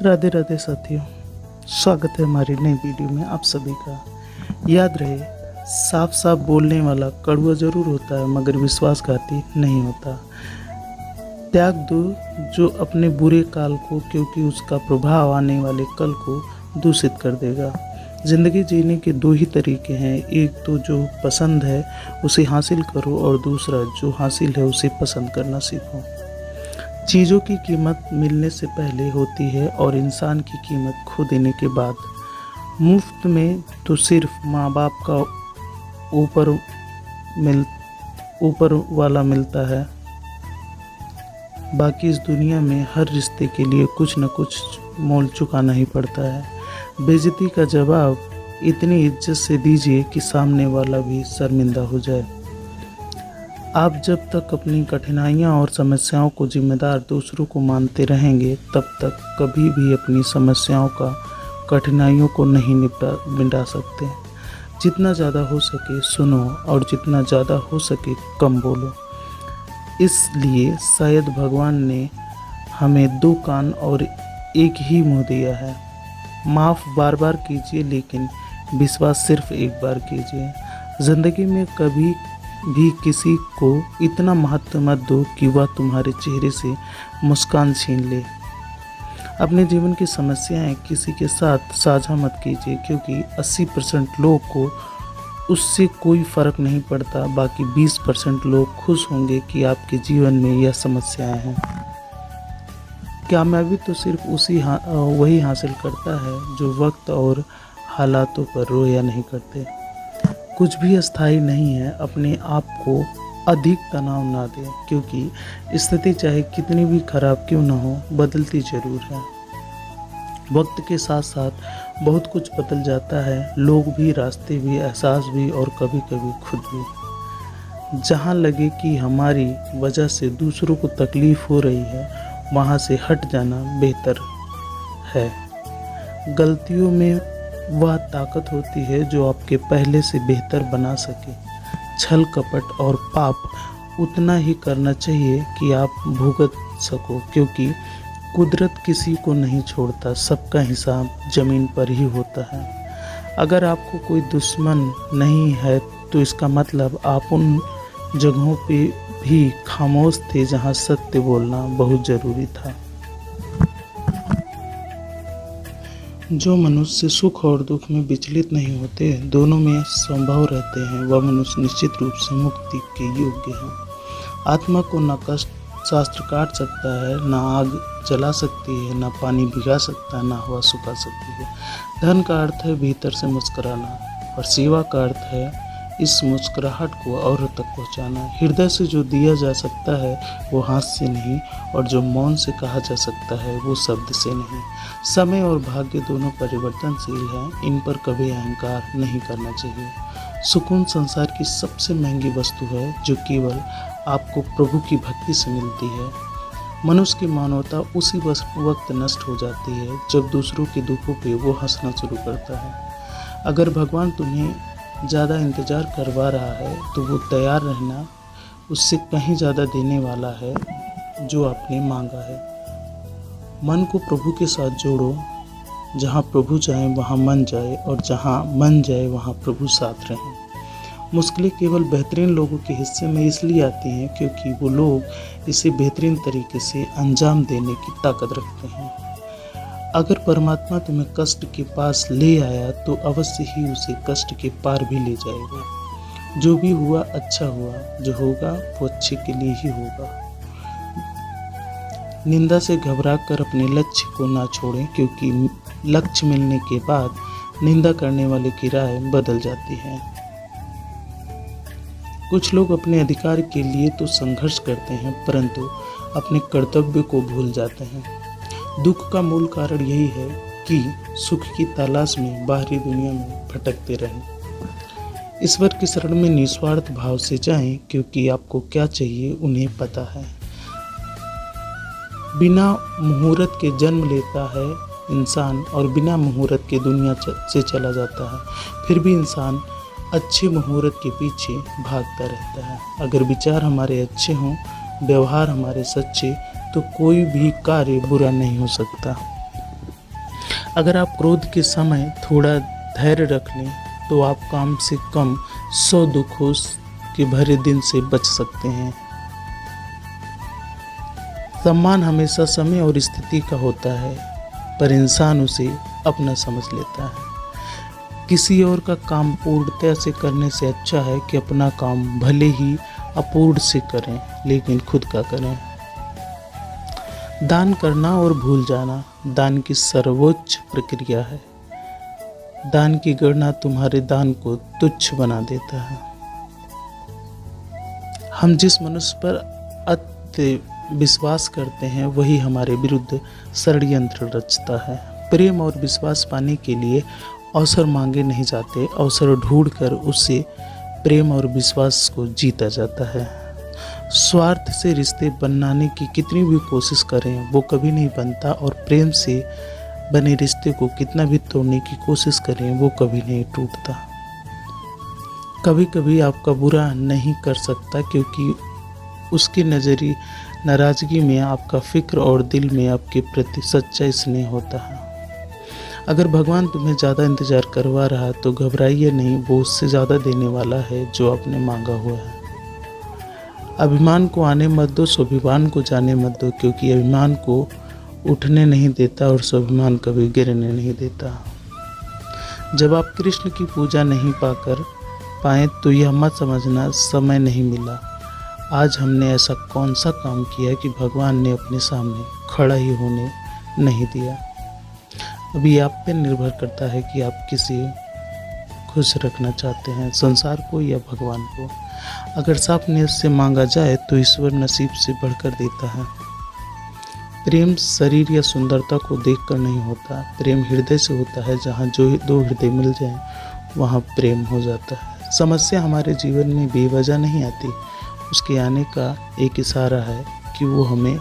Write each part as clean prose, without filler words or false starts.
राधे राधे साथियों, स्वागत है हमारी नई वीडियो में आप सभी का। याद रहे, साफ साफ बोलने वाला कड़वा ज़रूर होता है मगर विश्वासघाती नहीं होता। त्याग दो जो अपने बुरे काल को, क्योंकि उसका प्रभाव आने वाले कल को दूषित कर देगा। ज़िंदगी जीने के दो ही तरीके हैं, एक तो जो पसंद है उसे हासिल करो और दूसरा जो हासिल है उसे पसंद करना सीखो। चीज़ों की कीमत मिलने से पहले होती है और इंसान की कीमत खो देने के बाद। मुफ्त में तो सिर्फ माँ बाप का ऊपर वाला मिलता है, बाकी इस दुनिया में हर रिश्ते के लिए कुछ न कुछ मोल चुकाना ही पड़ता है। बेइज्जती का जवाब इतनी इज्जत से दीजिए कि सामने वाला भी शर्मिंदा हो जाए। आप जब तक अपनी कठिनाइयाँ और समस्याओं को जिम्मेदार दूसरों को मानते रहेंगे, तब तक कभी भी अपनी समस्याओं का, कठिनाइयों को नहीं मिटा सकते। जितना ज़्यादा हो सके सुनो और जितना ज़्यादा हो सके कम बोलो। इसलिए शायद भगवान ने हमें दो कान और एक ही मुंह दिया है। माफ़ बार बार कीजिए लेकिन विश्वास सिर्फ एक बार कीजिए। ज़िंदगी में कभी भी किसी को इतना महत्व मत दो कि वह तुम्हारे चेहरे से मुस्कान छीन ले। अपने जीवन की समस्याएं किसी के साथ साझा मत कीजिए, क्योंकि 80% लोग को उससे कोई फ़र्क नहीं पड़ता। बाकी 20% लोग खुश होंगे कि आपके जीवन में यह समस्याएं हैं। कामयाबी तो सिर्फ वही हासिल करता है जो वक्त और हालातों पर रोया नहीं करते। कुछ भी अस्थायी नहीं है। अपने आप को अधिक तनाव ना दें, क्योंकि स्थिति चाहे कितनी भी खराब क्यों ना हो, बदलती ज़रूर है। वक्त के साथ साथ बहुत कुछ बदल जाता है, लोग भी, रास्ते भी, एहसास भी और कभी कभी खुद भी। जहाँ लगे कि हमारी वजह से दूसरों को तकलीफ़ हो रही है, वहाँ से हट जाना बेहतर है। गलतियों में वह ताकत होती है जो आपके पहले से बेहतर बना सके। छल कपट और पाप उतना ही करना चाहिए कि आप भुगत सको, क्योंकि कुदरत किसी को नहीं छोड़ता, सबका हिसाब ज़मीन पर ही होता है। अगर आपको कोई दुश्मन नहीं है तो इसका मतलब आप उन जगहों पे भी खामोश थे जहाँ सत्य बोलना बहुत ज़रूरी था। जो मनुष्य सुख और दुख में विचलित नहीं होते, दोनों में संभव रहते हैं, वह मनुष्य निश्चित रूप से मुक्ति के योग्य है। आत्मा को न कष्ट शास्त्र काट सकता है, न आग जला सकती है, न पानी भिगा सकता है, न हवा सुखा सकती है। धन का अर्थ है भीतर से मुस्कुराना और सेवा का अर्थ है इस मुस्कुराहट को औरों तक पहुंचाना। हृदय से जो दिया जा सकता है वो हाथ से नहीं, और जो मौन से कहा जा सकता है वो शब्द से नहीं। समय और भाग्य दोनों परिवर्तनशील हैं, इन पर कभी अहंकार नहीं करना चाहिए। सुकून संसार की सबसे महंगी वस्तु है जो केवल आपको प्रभु की भक्ति से मिलती है। मनुष्य की मानवता उसी वक्त नष्ट हो जाती है जब दूसरों के दुखों पे वो हंसना शुरू करता है। अगर भगवान तुम्हें ज़्यादा इंतज़ार करवा रहा है तो वो तैयार रहना, उससे कहीं ज़्यादा देने वाला है जो आपने मांगा है। मन को प्रभु के साथ जोड़ो, जहाँ प्रभु जाए वहाँ मन जाए, और जहाँ मन जाए वहाँ प्रभु साथ रहें। मुश्किलें केवल बेहतरीन लोगों के हिस्से में इसलिए आती हैं क्योंकि वो लोग इसे बेहतरीन तरीके से अंजाम देने की ताकत रखते हैं। अगर परमात्मा तुम्हें कष्ट के पास ले आया तो अवश्य ही उसे कष्ट के पार भी ले जाएगा। जो भी हुआ अच्छा हुआ, जो होगा वो अच्छे के लिए ही होगा। निंदा से घबरा कर अपने लक्ष्य को ना छोड़ें, क्योंकि लक्ष्य मिलने के बाद निंदा करने वाले की राय बदल जाती है। कुछ लोग अपने अधिकार के लिए तो संघर्ष करते हैं, परंतु अपने कर्तव्य को भूल जाते हैं। दुख का मूल कारण यही है कि सुख की तलाश में बाहरी दुनिया में भटकते रहें। ईश्वर की शरण में निस्वार्थ भाव से जाएं, क्योंकि आपको क्या चाहिए उन्हें पता है। बिना मुहूर्त के जन्म लेता है इंसान और बिना मुहूर्त के दुनिया से चला जाता है। फिर भी इंसान अच्छे मुहूर्त के पीछे भागता रहता है। अगर विचार हमारे अच्छे हों, व्यवहार हमारे सच्चे, तो कोई भी कार्य बुरा नहीं हो सकता। अगर आप क्रोध के समय थोड़ा धैर्य रख लें तो आप कम से कम 100 दुखों के भरे दिन से बच सकते हैं। सम्मान हमेशा समय और स्थिति का होता है, पर इंसान उसे अपना समझ लेता है। किसी और का काम पूर्णतः से करने से अच्छा है कि अपना काम भले ही अपूर्ण से करें, लेकिन खुद का करें। दान करना और भूल जाना दान की सर्वोच्च प्रक्रिया है। दान की गणना तुम्हारे दान को तुच्छ बना देता है। हम जिस मनुष्य पर अति विश्वास करते हैं वही हमारे विरुद्ध षड्यंत्र रचता है। प्रेम और विश्वास पाने के लिए अवसर मांगे नहीं जाते, अवसर ढूंढकर उससे प्रेम और विश्वास को जीता जाता है। स्वार्थ से रिश्ते बनाने की कितनी भी कोशिश करें वो कभी नहीं बनता, और प्रेम से बने रिश्ते को कितना भी तोड़ने की कोशिश करें वो कभी नहीं टूटता। कभी कभी आपका बुरा नहीं कर सकता क्योंकि उसकी नज़रिए नाराज़गी में आपका फिक्र और दिल में आपके प्रति सच्चा स्नेह होता है। अगर भगवान तुम्हें ज़्यादा इंतज़ार करवा रहा तो घबराइए नहीं, वो उससे ज़्यादा देने वाला है जो आपने मांगा हुआ है। अभिमान को आने मत दो, स्वाभिमान को जाने मत दो, क्योंकि अभिमान को उठने नहीं देता और स्वाभिमान कभी गिरने नहीं देता। जब आप कृष्ण की पूजा नहीं पाए तो यह मत समझना समय नहीं मिला। आज हमने ऐसा कौन सा काम किया कि भगवान ने अपने सामने खड़ा ही होने नहीं दिया। अभी आप पे निर्भर करता है कि आप किसे खुश रखना चाहते हैं, संसार को या भगवान को। अगर साफ नीयत से मांगा जाए तो ईश्वर नसीब से बढ़कर देता है। प्रेम शरीर या सुंदरता को देखकर नहीं होता, प्रेम हृदय से होता है। जहाँ जो दो हृदय मिल जाएं वहाँ प्रेम हो जाता है। समस्या हमारे जीवन में बेवजह नहीं आती, उसके आने का एक इशारा है कि वो हमें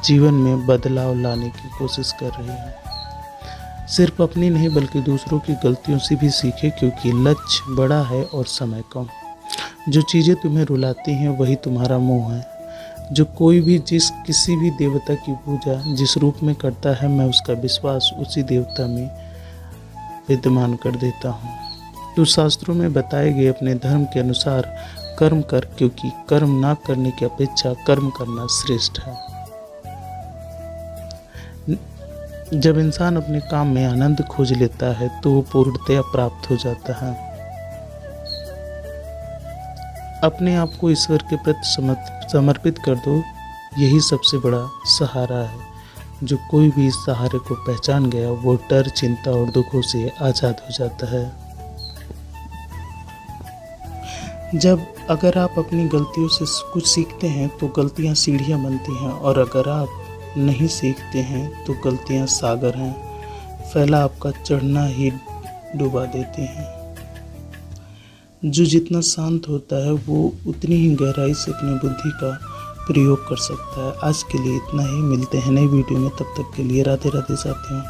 जीवन में बदलाव लाने की कोशिश कर रही है। सिर्फ अपनी नहीं बल्कि दूसरों की गलतियों से भी सीखे, क्योंकि लक्ष्य बड़ा है और समय कम। जो चीज़ें तुम्हें रुलाती हैं वही तुम्हारा मोह है। जो कोई भी किसी भी देवता की पूजा जिस रूप में करता है, मैं उसका विश्वास उसी देवता में विद्यमान कर देता हूँ। तो शास्त्रों में बताए गए अपने धर्म के अनुसार कर्म कर, क्योंकि कर्म ना करने की अपेक्षा कर्म करना श्रेष्ठ है। जब इंसान अपने काम में आनंद खोज लेता है तो वो पूर्णतया प्राप्त हो जाता है। अपने आप को ईश्वर के प्रति समर्पित कर दो, यही सबसे बड़ा सहारा है। जो कोई भी इस सहारे को पहचान गया वो डर, चिंता और दुखों से आज़ाद हो जाता है। अगर आप अपनी गलतियों से कुछ सीखते हैं तो गलतियां सीढ़ियां बनती हैं, और अगर आप नहीं सीखते हैं तो गलतियां सागर हैं, फैला आपका चढ़ना ही डुबा देते हैं। जो जितना शांत होता है वो उतनी ही गहराई से अपनी बुद्धि का प्रयोग कर सकता है। आज के लिए इतना ही, मिलते हैं नई वीडियो में, तब तक के लिए राधे राधे साथियों।